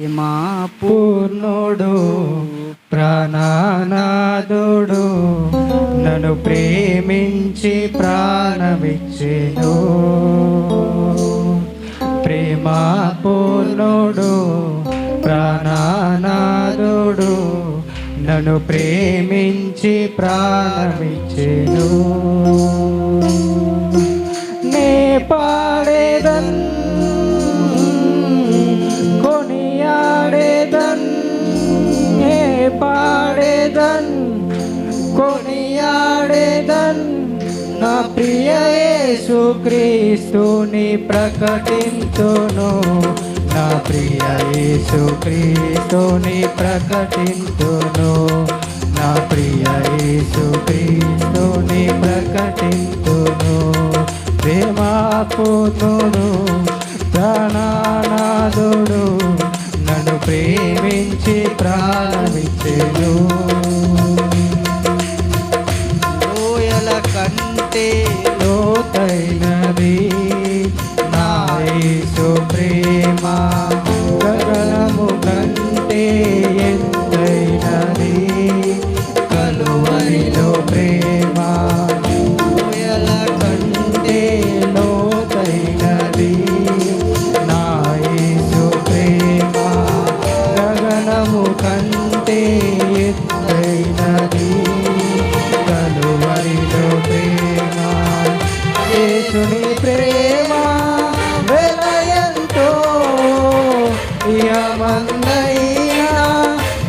మా పూర్ణుడు ప్రాణనాథుడు నన్ను ప్రేమించి ప్రాణమిచ్చెను. ప్రేమ పూర్ణుడు ప్రాణనాథుడు నన్ను ప్రేమించి ప్రాణమిచ్చెను. నే పాడేదన్ కొనియాడేదన్, నే పాడేదన్ కొనియాడేదన్ నా ప్రియ యేసుక్రీస్తుని ప్రకటింతును. నా ప్రియ యేసుక్రీస్తుని ప్రకటింతును. నా ప్రియ యేసుక్రీస్తుని ప్రకటింతును. ప్రేమాపూర్ణుడు ప్రాణనాథుడు నన్ను ప్రేమించి ప్రాణమిచ్చెను. లోయల కంటే లోతైనది నా యేసు ప్రేమ, గగనము కంటే ఎత్తైనది కలువరిలో ప్రేమ. లోయల కంటే లోతైనది నా యేసు ప్రేమ, గగనము కంటే ఎత్తైనది కలువరిలో ప్రేమ. యేసుని ప్రేమ వెలయంతో ఇహమందైనా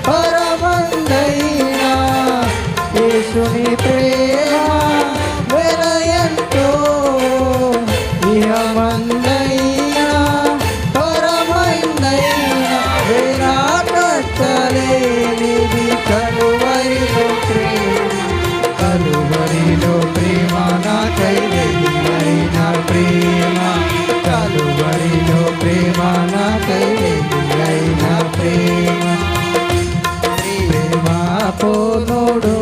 పరమందైనా. యేసుని ప్రేమ వెలయంతో ఇహమందైనా పరమందైనా. విరాటలేనిది కలువరిలో ప్రేమ, కలువరిలో ప్రేమ నాకై వెలువైన ప్రేమ, కలువరిలో ప్రేమ నాకై వెలువైన ప్రేమ. ప్రేమ పూర్ణుడు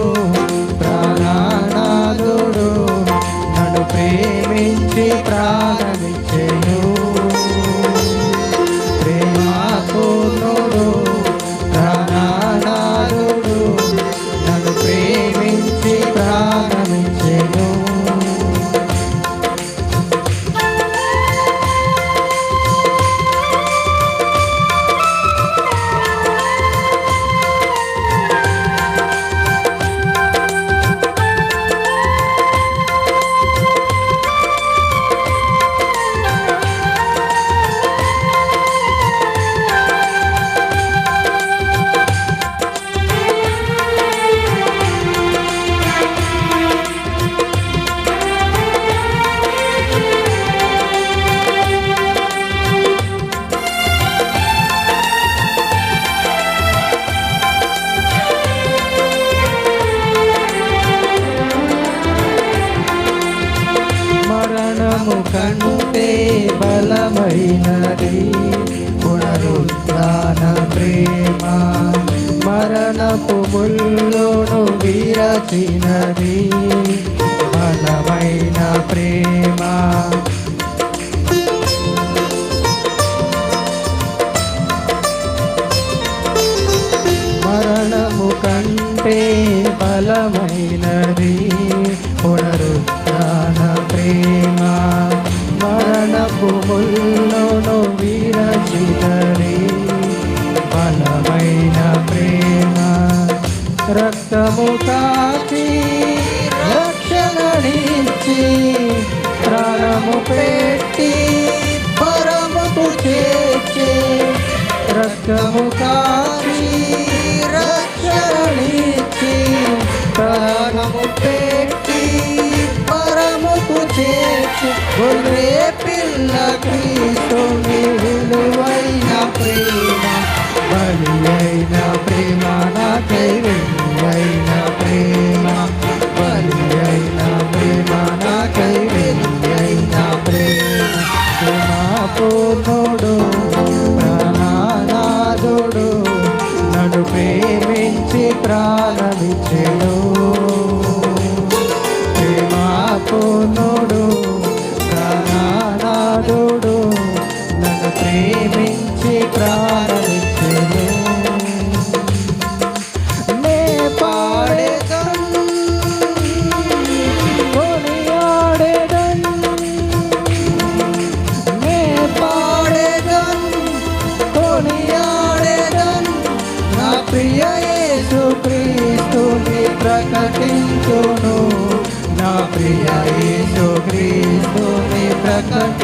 ప్రాణనాథుడు నన్ను ప్రేమించి ప్రాణమిచ్చెను. ప్రేమ పూర్ణుడు ప్రాణనాథుడు నన్ను ప్రేమించి ప్రాణమిచ్చెను. మరణము కంటే బలమైనది పునరుత్థాన ప్రేమ, మరణపు ముల్లును విరచినది బలమైన ప్రేమ. మరణము కంటే బలమైనది పునరుత్థాన ప్రేమ, మరణపు ముల్లును విరచినది బలమైన ప్రేమ. రక్తము కాచి రక్షణనిచ్చి ప్రాణము పెట్టి పరముకు చేర్చే. రక్తము కాచి రక్షణనిచ్చి ప్రాణము పెట్టి పరముకు చేర్చి. గొర్రె పిల్ల క్రీస్తుని విలువైన ప్రేమ, బలి అయిన ప్రేమ నాకై విలువైన ప్రేమ, బలి అయిన ప్రేమ నాకై విలువైన ప్రేమ. ప్రేమ పూర్ణుడు ప్రాణనాథుడు నన్ను ప్రేమించి ప్రాణమిచ్చెను. ప్రేమ పూర్ణుడు ప్రాణనాథుడు నన్ను ప్రేమించి ప్రాణమిచ్చెను. కన్న